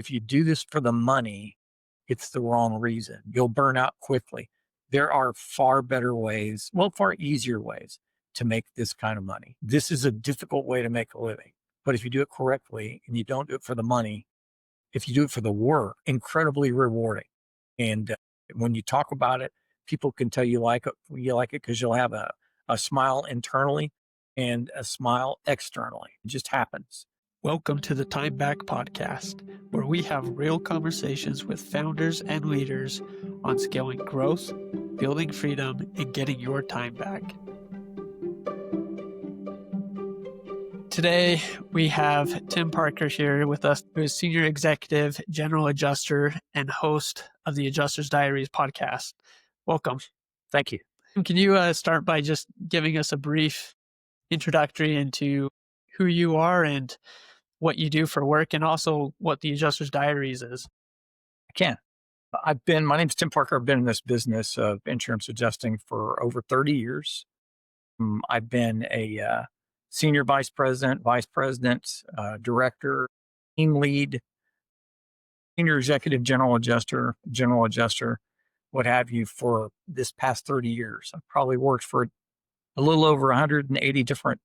If you do this for the money, it's the wrong reason. You'll burn out quickly. There are far better ways, far easier ways to make this kind of money. This is a difficult way to make a living. But if you do it correctly and you don't do it for the money, if you do it for the work, incredibly rewarding. And when you talk about it, people can tell you like it because you'll have a smile internally and a smile externally. It just happens. Welcome to the Time Back podcast, where we have real conversations with founders and leaders on scaling growth, building freedom, and getting your time back. Today, we have Tim Parker here with us, who is Senior Executive, General Adjuster, and host of the Diaries podcast. Welcome. Thank you. Can you start by just giving us a brief introductory into who you are and what you do for work, and also what the Diaries is? I can. My name's Tim Parker. I've been in this business of insurance adjusting for over 30 years. I've been a senior vice president, director, team lead, senior executive, general adjuster, what have you, for this past 30 years. I've probably worked for a little over 180 different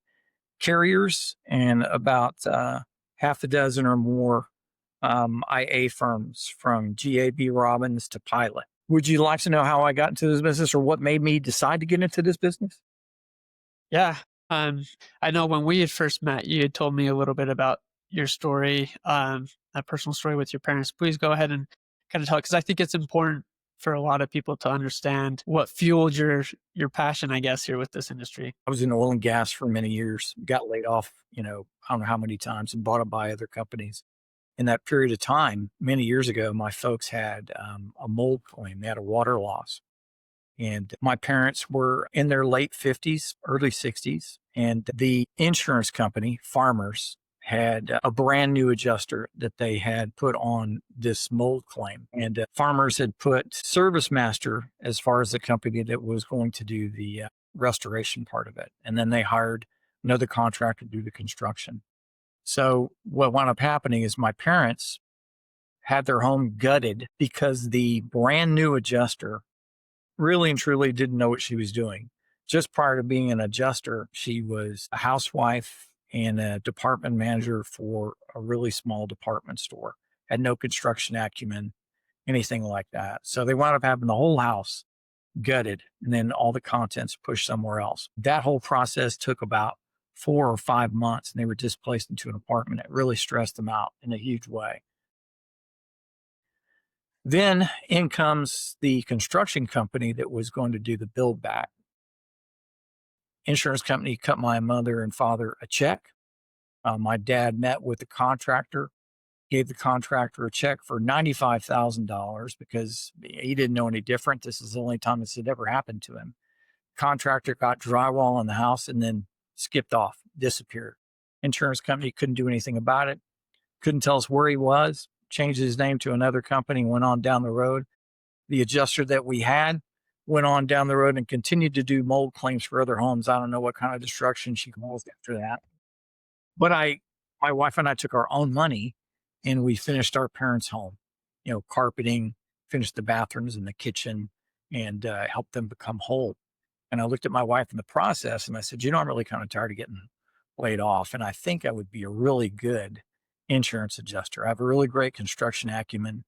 carriers and about half a dozen or more IA firms, from GAB Robbins to Pilot. Would you like to know how I got into this business or what made me decide to get into this business? Yeah. I know when we had first met, you had told me a little bit about your story, a personal story with your parents. Please go ahead and kind of tell, because I think it's important for a lot of people to understand what fueled your passion, I guess, here with this industry. I was in oil and gas for many years, got laid off, I don't know how many times, and bought up by other companies. In that period of time, many years ago, my folks had a mold claim. They had a water loss. And my parents were in their late 50s, early 60s. And the insurance company, Farmers, had a brand new adjuster that they had put on this mold claim. And Farmers had put Service Master as far as the company that was going to do the restoration part of it. And then they hired another contractor to do the construction. So what wound up happening is my parents had their home gutted because the brand new adjuster really and truly didn't know what she was doing. Just prior to being an adjuster, she was a housewife and a department manager for a really small department store. Had no construction acumen, anything like that. So they wound up having the whole house gutted and then all the contents pushed somewhere else. That whole process took about 4 or 5 months, and they were displaced into an apartment. It really stressed them out in a huge way. Then in comes the construction company that was going to do the build back. Insurance company cut my mother and father a check. My dad met with the contractor, gave the contractor a check for $95,000 because he didn't know any different. This is the only time this had ever happened to him. Contractor got drywall in the house and then skipped off, disappeared. Insurance company couldn't do anything about it. Couldn't tell us where he was. Changed his name to another company, went on down the road. The adjuster that we had went on down the road and continued to do mold claims for other homes. I don't know what kind of destruction she caused after that. But my wife and I took our own money and we finished our parents' home, carpeting, finished the bathrooms and the kitchen, and helped them become whole. And I looked at my wife in the process and I said, I'm really kind of tired of getting laid off. And I think I would be a really good insurance adjuster. I have a really great construction acumen.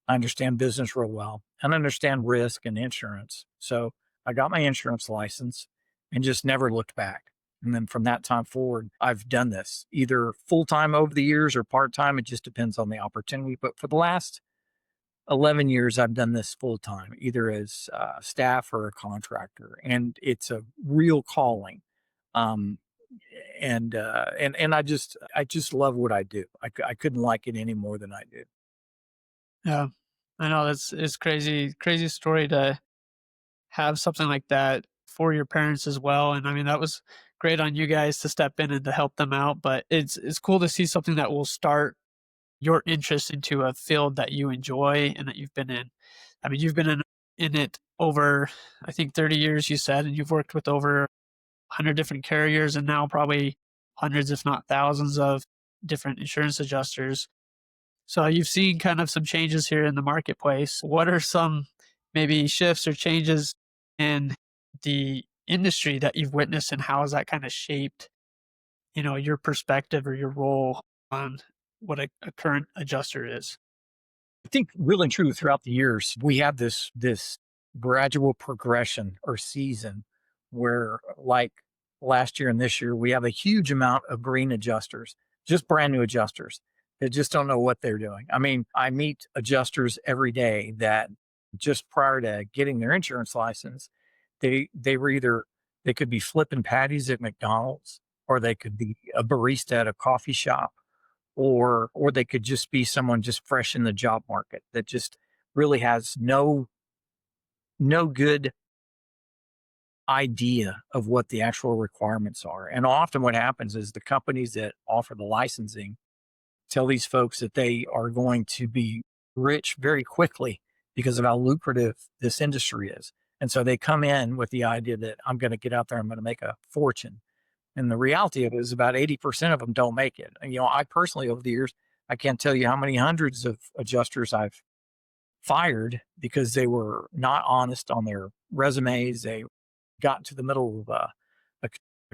I understand business real well and understand risk and insurance. So I got my insurance license and just never looked back. And then from that time forward, I've done this either full-time over the years or part-time. It just depends on the opportunity. But for the last 11 years, I've done this full-time, either as staff or a contractor. And it's a real calling. And I just love what I do. I couldn't like it any more than I do. Yeah, I know it's crazy story to have something like that for your parents as well. And I mean, that was great on you guys to step in and to help them out. But it's cool to see something that will start your interest into a field that you enjoy and that you've been in. I mean, you've been in it over, I think, 30 years, you said, and you've worked with over 100 different carriers and now probably hundreds, if not thousands, of different insurance adjusters. So you've seen kind of some changes here in the marketplace. What are some maybe shifts or changes in the industry that you've witnessed, and how has that kind of shaped, your perspective or your role on what a current adjuster is? I think really and true throughout the years, we have this gradual progression or season where like last year and this year, we have a huge amount of green adjusters, just brand new adjusters that just don't know what they're doing. I mean, I meet adjusters every day that just prior to getting their insurance license, they were either they could be flipping patties at McDonald's, or they could be a barista at a coffee shop, or they could just be someone just fresh in the job market that just really has no good idea of what the actual requirements are. And often what happens is the companies that offer the licensing tell these folks that they are going to be rich very quickly because of how lucrative this industry is. And so they come in with the idea that I'm going to get out there, I'm going to make a fortune. And the reality of it is about 80% of them don't make it. And, I personally, over the years, I can't tell you how many hundreds of adjusters I've fired because they were not honest on their resumes. They got into the middle of a, a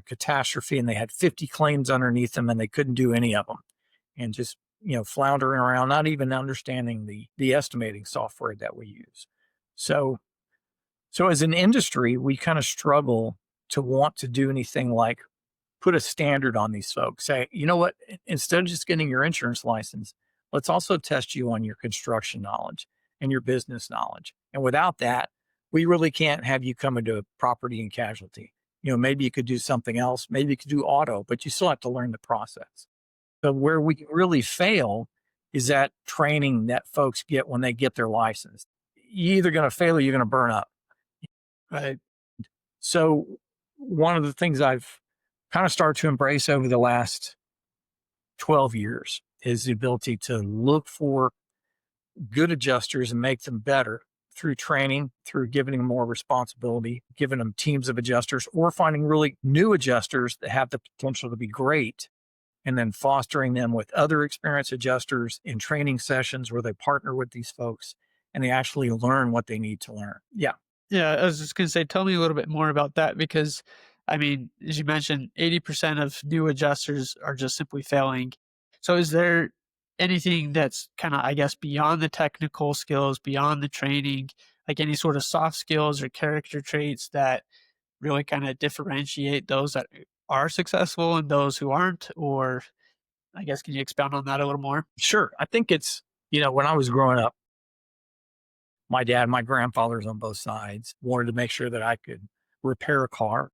catastrophe and they had 50 claims underneath them and they couldn't do any of them, and just, floundering around, not even understanding the estimating software that we use. So, so as an industry, we kind of struggle to want to do anything like put a standard on these folks. Say, you know what? Instead of just getting your insurance license, let's also test you on your construction knowledge and your business knowledge. And without that, we really can't have you come into property and casualty. Maybe you could do something else. Maybe you could do auto, but you still have to learn the process. So where we really fail is that training that folks get when they get their license. You're either going to fail or you're going to burn up. Right. So one of the things I've kind of started to embrace over the last 12 years is the ability to look for good adjusters and make them better through training, through giving them more responsibility, giving them teams of adjusters, or finding really new adjusters that have the potential to be great, and then fostering them with other experienced adjusters in training sessions where they partner with these folks and they actually learn what they need to learn. Yeah. Yeah, I was just gonna say, tell me a little bit more about that because, I mean, as you mentioned, 80% of new adjusters are just simply failing. So is there anything that's kinda, I guess, beyond the technical skills, beyond the training, like any sort of soft skills or character traits that really kinda differentiate those that are successful and those who aren't? Or I guess, can you expound on that a little more? Sure. I think it's, when I was growing up, my dad, my grandfathers on both sides wanted to make sure that I could repair a car.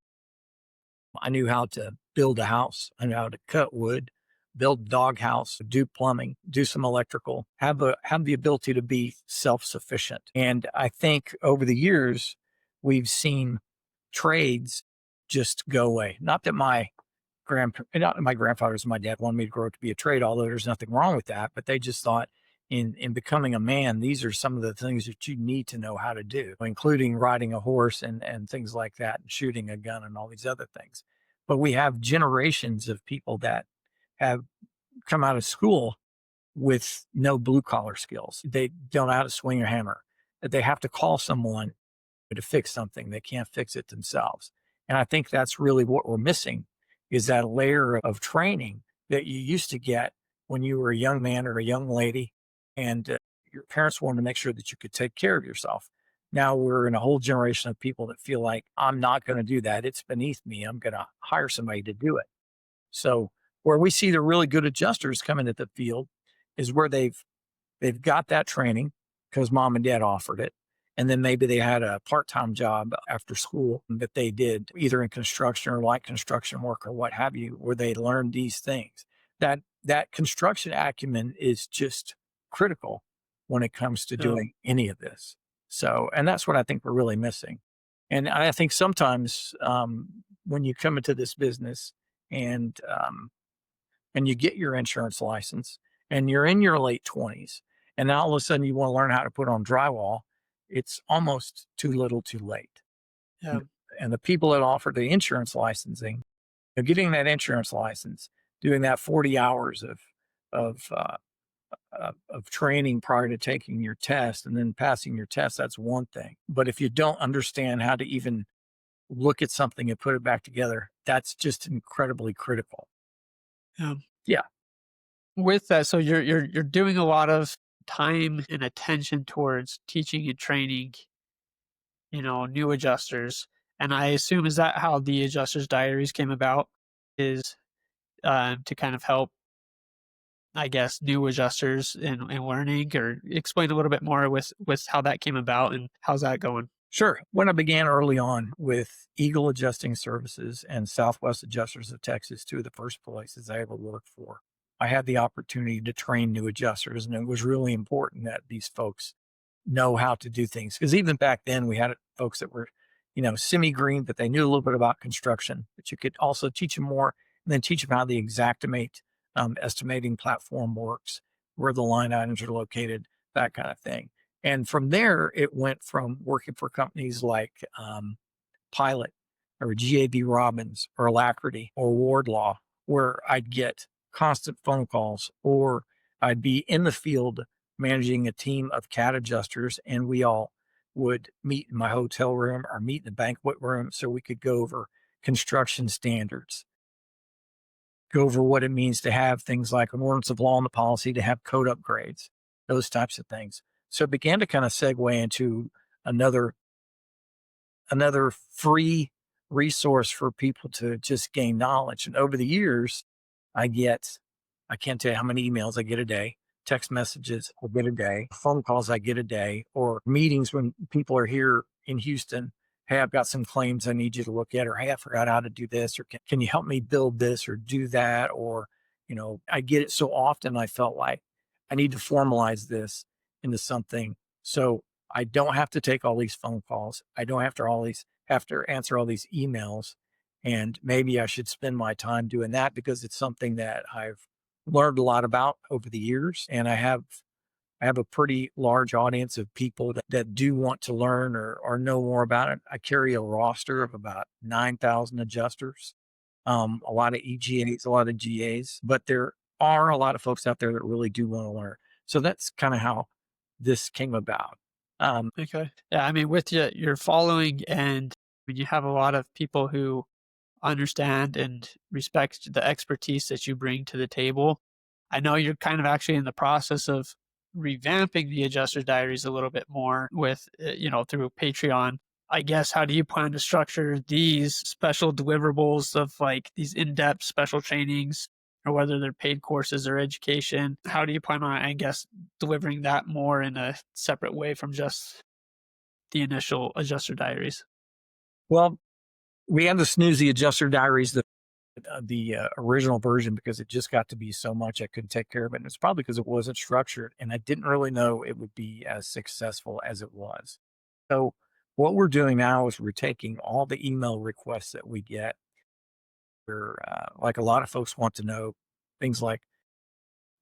I knew how to build a house. I knew how to cut wood, build a dog house, do plumbing, do some electrical, have the ability to be self-sufficient. And I think over the years, we've seen trades just go away. Not that my grandfathers and my dad wanted me to grow up to be a trade, although there's nothing wrong with that. But they just thought in becoming a man, these are some of the things that you need to know how to do, including riding a horse and things like that, and shooting a gun and all these other things. But we have generations of people that have come out of school with no blue collar skills. They don't know how to swing a hammer. They have to call someone to fix something. They can't fix it themselves. And I think that's really what we're missing, is that layer of training that you used to get when you were a young man or a young lady, and your parents wanted to make sure that you could take care of yourself. Now we're in a whole generation of people that feel like, I'm not going to do that. It's beneath me. I'm going to hire somebody to do it. So where we see the really good adjusters come into the field is where they've got that training because mom and dad offered it. And then maybe they had a part-time job after school that they did either in construction or light construction work or what have you, where they learned these things. That construction acumen is just critical when it comes to Yeah. doing any of this. So, and that's what I think we're really missing. And I think sometimes when you come into this business and and you get your insurance license and you're in your late 20s, and now all of a sudden you want to learn how to put on drywall, it's almost too little too late. Yeah. And the people that offer the insurance licensing, getting that insurance license, doing that 40 hours of of training prior to taking your test and then passing your test, that's one thing. But if you don't understand how to even look at something and put it back together, that's just incredibly critical. Yeah. Yeah, With that, so you're doing a lot of time and attention towards teaching and training, new adjusters, and I assume is that how the Adjusters Diaries came about? Is, to kind of help, I guess, new adjusters in learning, or explain a little bit more with how that came about and how's that going? sure. When I began early on with Eagle Adjusting Services and Southwest Adjusters of Texas, two of the first places I ever worked for, I had the opportunity to train new adjusters. And it was really important that these folks know how to do things. Because even back then, we had folks that were, semi green, but they knew a little bit about construction, but you could also teach them more and then teach them how the Exactimate estimating platform works, where the line items are located, that kind of thing. And from there, it went from working for companies like Pilot or GAB Robbins or Alacrity or Wardlaw, where I'd get constant phone calls, or I'd be in the field managing a team of CAD adjusters, and we all would meet in my hotel room or meet in the banquet room so we could go over construction standards, go over what it means to have things like an ordinance of law and the policy, to have code upgrades, those types of things. So it began to kind of segue into another free resource for people to just gain knowledge. And over the years, I get, I can't tell you how many emails I get a day, text messages I get a day, phone calls I get a day, or meetings when people are here in Houston. Hey, I've got some claims I need you to look at, or hey, I forgot how to do this, or can you help me build this or do that? Or, I get it so often I felt like I need to formalize this into something. So I don't have to take all these phone calls. I don't have to answer all these emails. And maybe I should spend my time doing that because it's something that I've learned a lot about over the years. And I have a pretty large audience of people that do want to learn or know more about it. I carry a roster of about 9,000 adjusters, a lot of EGAs, a lot of GAs, but there are a lot of folks out there that really do want to learn. So that's kind of how this came about. Um, Okay. Yeah, I mean, with your following, and when you have a lot of people who understand and respect the expertise that you bring to the table. I know you're kind of actually in the process of revamping the Adjuster Diaries a little bit more with, through Patreon. I guess, how do you plan to structure these special deliverables of like these in-depth special trainings, or whether they're paid courses or education? How do you plan on, I guess, delivering that more in a separate way from just the initial Adjuster Diaries? well, we have the Snoozy Adjuster Diaries, the original version, because it just got to be so much I couldn't take care of it. And it's probably because it wasn't structured and I didn't really know it would be as successful as it was. So what we're doing now is we're taking all the email requests that we get. We're like a lot of folks want to know things like,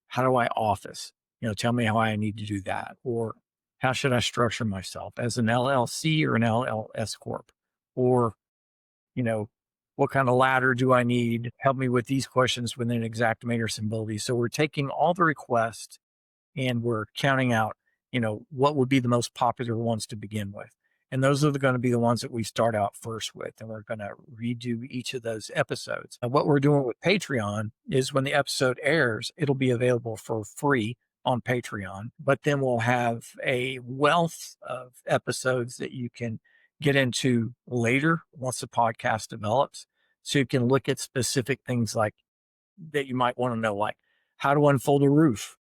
how do I office? Tell me how I need to do that, or how should I structure myself as an LLC or an LLS corp, or you know, what kind of ladder do I need? Help me with these questions within Xactimator Symbility. So we're taking all the requests and we're counting out, what would be the most popular ones to begin with. And those are going to be the ones that we start out first with. And we're going to redo each of those episodes. And what we're doing with Patreon is when the episode airs, it'll be available for free on Patreon. But then we'll have a wealth of episodes that you can get into later once the podcast develops. So you can look at specific things like that you might want to know, like how to unfold a roof.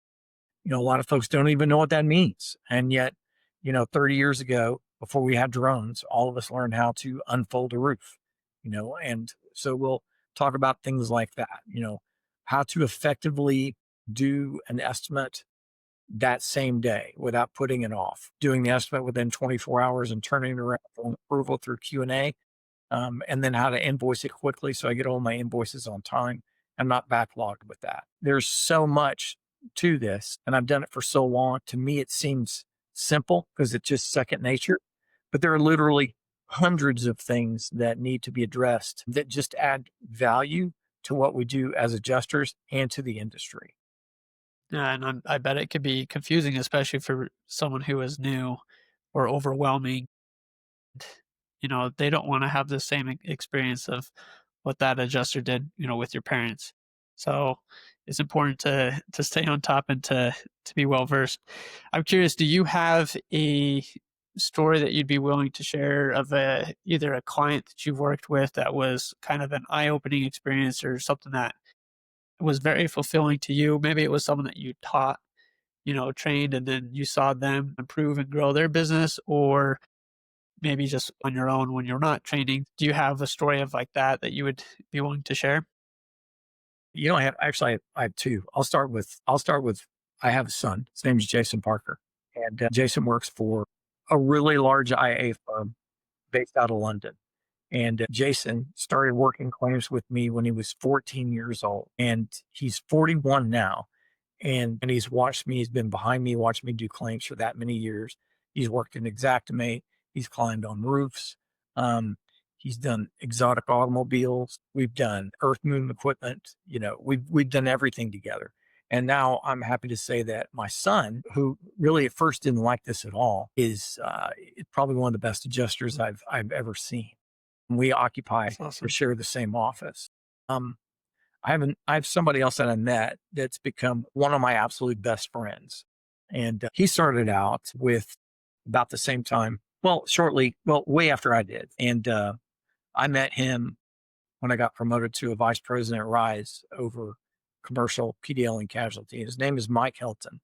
A lot of folks don't even know what that means. And yet, 30 years ago, before we had drones, all of us learned how to unfold a roof, and so we'll talk about things like that, how to effectively do an estimate that same day without putting it off, doing the estimate within 24 hours and turning it around for approval through Q&A, and then how to invoice it quickly so I get all my invoices on time. I'm not backlogged with that. There's so much to this, and I've done it for so long. To me, it seems simple because it's just second nature, but there are literally hundreds of things that need to be addressed that just add value to what we do as adjusters and to the industry. Yeah, and I bet it could be confusing, especially for someone who is new or overwhelming. They don't wanna have the same experience of what that adjuster did, with your parents. So, it's important to stay on top and to be well versed. I'm curious, do you have a story that you'd be willing to share of either a client that you've worked with that was kind of an eye-opening experience or something that was very fulfilling to you? Maybe it was someone that you taught, trained, and then you saw them improve and grow their business, or maybe just on your own when you're not training. Do you have a story of like that that you would be willing to share? I have two. I'll start with I have a son. His name is Jason Parker, and Jason works for a really large IA firm based out of London. And Jason started working claims with me when he was 14 years old, and he's 41 now. And he's watched me. He's been behind me, watched me do claims for that many years. He's worked in Xactimate. He's climbed on roofs. Um, he's done exotic automobiles. We've done earth moon equipment. We've done everything together. And now I'm happy to say that my son, who really at first didn't like this at all, is probably one of the best adjusters I've ever seen. We occupy That's or awesome. share the same office. Um, I have somebody else that I met that's become one of my absolute best friends. And he started out with about the same time, way after I did. And I met him when I got promoted to a vice president at Rise over commercial PDL and casualty. His name is Mike Helton.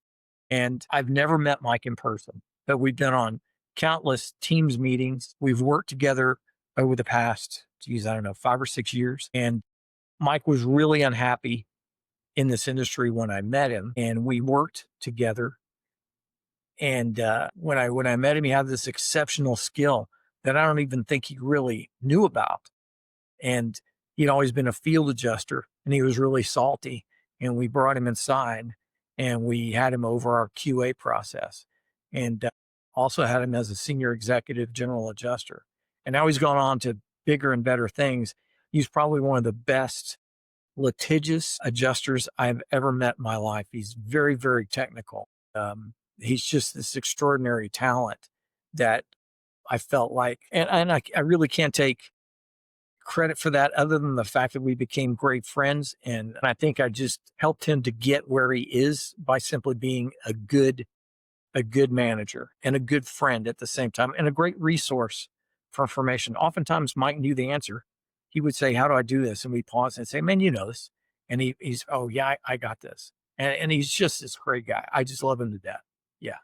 And I've never met Mike in person, but we've been on countless Teams meetings. We've worked together over the past, geez, I don't know, 5 or 6 years. And Mike was really unhappy in this industry when I met him, and we worked together. And when I met him, he had this exceptional skill that I don't even think he really knew about. And he'd always been a field adjuster, and he was really salty. And we brought him inside, and we had him over our QA process, and also had him as a senior executive general adjuster. And now he's gone on to bigger and better things. He's probably one of the best litigious adjusters I've ever met in my life. He's very, very technical. He's just this extraordinary talent that I felt like, and I really can't take credit for that other than the fact that we became great friends. And I think I just helped him to get where he is by simply being a good manager and a good friend at the same time and a great resource for information. Oftentimes, Mike knew the answer. He would say, "How do I do this?" And we pause and say, "Man, you know this." And he's, "Oh, yeah, I got this." And he's just this great guy. I just love him to death. Yeah.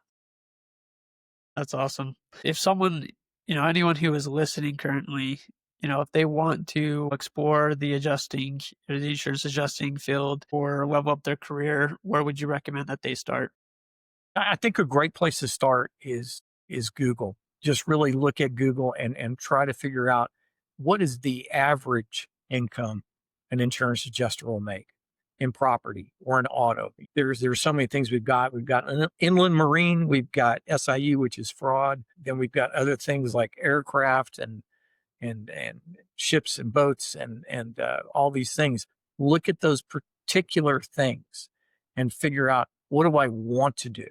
That's awesome. If someone, anyone who is listening currently, if they want to explore the adjusting or the insurance adjusting field or level up their career, where would you recommend that they start? I think a great place to start is Google. Just really look at Google and try to figure out what is the average income an insurance adjuster will make in property or in auto. There's so many things we've got. We've got inland marine, we've got SIU, which is fraud. Then we've got other things like aircraft and ships and boats and all these things. Look at those particular things and figure out, what do I want to do?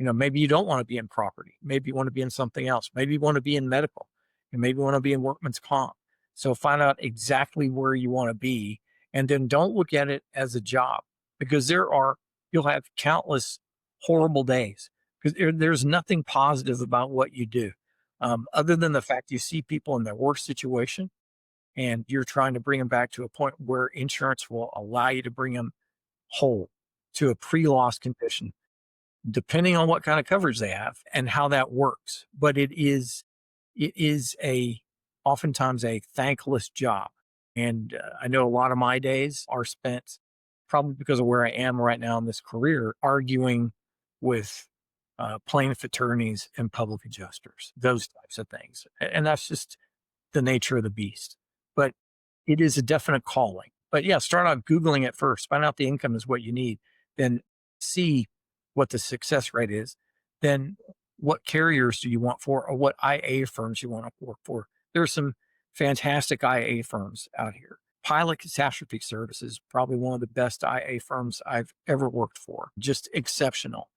Maybe you don't want to be in property. Maybe you want to be in something else. Maybe you want to be in medical, and maybe you want to be in workman's comp. So find out exactly where you want to be, and then don't look at it as a job, because you'll have countless horrible days because there's nothing positive about what you do, other than the fact you see people in their worst situation and you're trying to bring them back to a point where insurance will allow you to bring them whole to a pre-loss condition, depending on what kind of coverage they have and how that works. But it is a oftentimes a thankless job. And I know a lot of my days are spent, probably because of where I am right now in this career, arguing with plaintiff attorneys and public adjusters, those types of things. And that's just the nature of the beast. But it is a definite calling. But yeah, start out Googling it first. Find out the income is what you need. Then see what the success rate is. Then what carriers do you want for, or what IA firms you want to work for? There are some fantastic IA firms out here. Pilot Catastrophe Services, probably one of the best IA firms I've ever worked for. Just exceptional.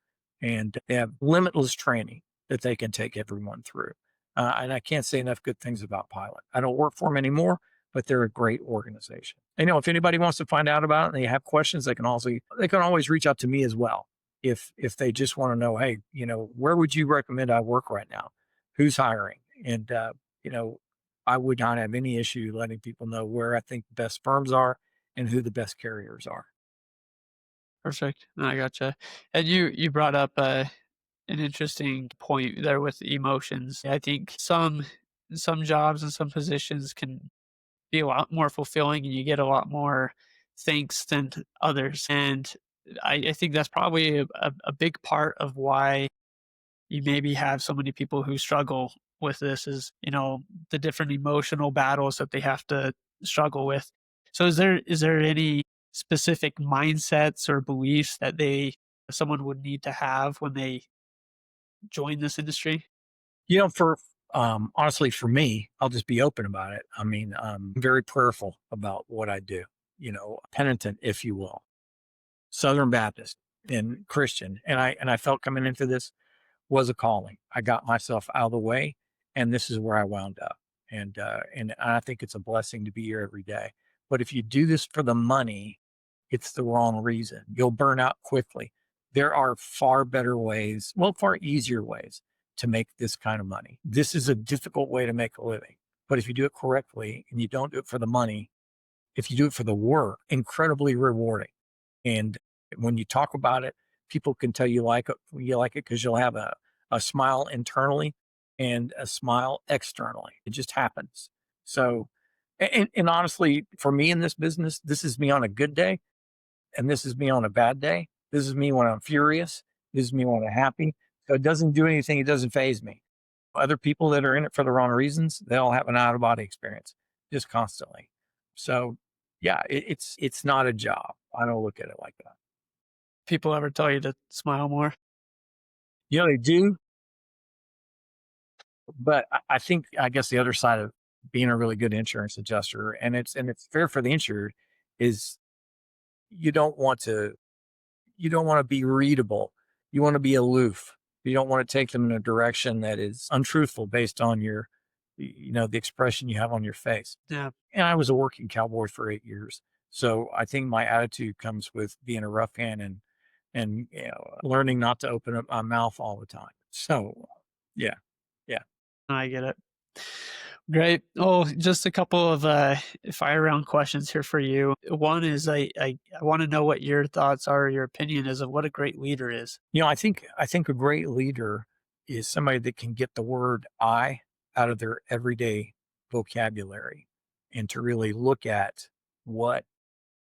And they have limitless training that they can take everyone through. And I can't say enough good things about Pilot. I don't work for them anymore, but they're a great organization. If anybody wants to find out about it and they have questions, they can always reach out to me as well. If they just want to know, hey, where would you recommend I work right now? Who's hiring? And you know, I would not have any issue letting people know where I think the best firms are and who the best carriers are. Perfect. No, I gotcha. And you brought up, an interesting point there with emotions. I think some jobs and some positions can be a lot more fulfilling, and you get a lot more thanks than others, and I think that's probably a big part of why you maybe have so many people who struggle with this is, the different emotional battles that they have to struggle with. So is there any specific mindsets or beliefs that someone would need to have when they join this industry? For honestly, for me, I'll just be open about it. I mean, I'm very prayerful about what I do, penitent, if you will, Southern Baptist and Christian. And I felt coming into this was a calling. I got myself out of the way, and this is where I wound up. And I think it's a blessing to be here every day. But if you do this for the money, it's the wrong reason. You'll burn out quickly. There are far better ways, well, far easier ways to make this kind of money. This is a difficult way to make a living. But if you do it correctly and you don't do it for the money, if you do it for the work, incredibly rewarding. And when you talk about it, people can tell you like it because you'll have a smile internally and a smile externally. It just happens. So, and honestly, for me in this business, this is me on a good day and this is me on a bad day. This is me when I'm furious. This is me when I'm happy. So it doesn't do anything. It doesn't phase me. Other people that are in it for the wrong reasons, they'll have an out of body experience just constantly. So yeah, it's not a job. I don't look at it like that. People ever tell you to smile more? They do, but I think I guess the other side of being a really good insurance adjuster, and it's fair for the insured, is you don't want to you don't want to be readable. You want to be aloof. You don't want to take them in a direction that is untruthful based on the expression you have on your face. Yeah, And I was a working cowboy for 8 years. So I think my attitude comes with being a rough hand and learning not to open up my mouth all the time. So yeah, yeah. I get it. Great. Oh, just a couple of fire round questions here for you. One is I want to know what your thoughts are, your opinion is of what a great leader is. I think a great leader is somebody that can get the word I out of their everyday vocabulary and to really look at what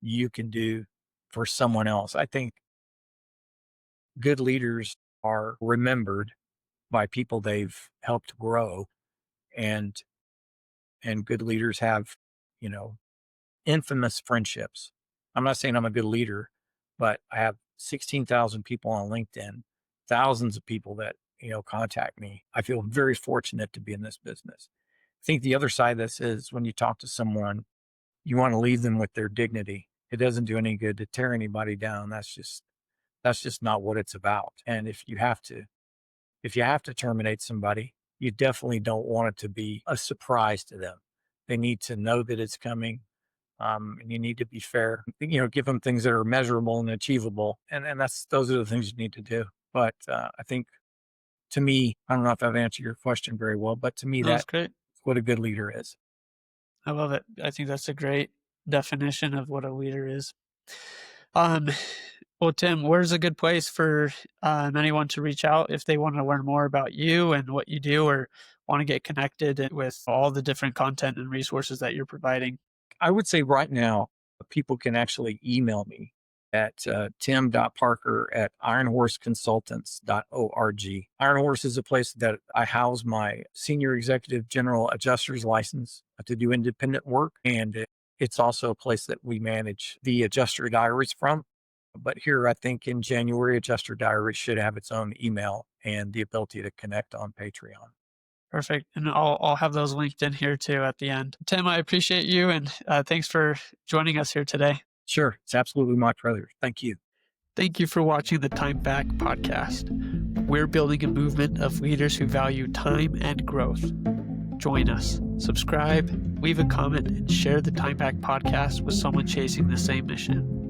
you can do for someone else. I think good leaders are remembered by people they've helped grow, and good leaders have, you know, infamous friendships. I'm not saying I'm a good leader, but I have 16,000 people on LinkedIn, thousands of people that, contact me. I feel very fortunate to be in this business. I think the other side of this is when you talk to someone, you want to leave them with their dignity. It doesn't do any good to tear anybody down. That's just not what it's about. And if you have to terminate somebody, you definitely don't want it to be a surprise to them. They need to know that it's coming, and you need to be fair. Give them things that are measurable and achievable, and those are the things you need to do. But I think, to me, I don't know if I've answered your question very well, but to me, No, that's that's great. what a good leader is. I love it. I think that's a great definition of what a leader is. Um, well, Tim, where's a good place for anyone to reach out if they want to learn more about you and what you do, or want to get connected with all the different content and resources that you're providing? I would say right now, people can actually email me at tim.parker at ironhorseconsultants.org. Iron Horse is a place that I house my senior executive general adjuster's license to do independent work. And it's also a place that we manage the adjuster diaries from. But here, I think in January, Adjuster Diaries should have its own email and the ability to connect on Patreon. Perfect. And I'll have those linked in here too at the end. Tim, I appreciate you, and thanks for joining us here today. Sure. It's absolutely my pleasure. Thank you. Thank you for watching the Time Back podcast. We're building a movement of leaders who value time and growth. Join us, subscribe, leave a comment, and share the Time Back podcast with someone chasing the same mission.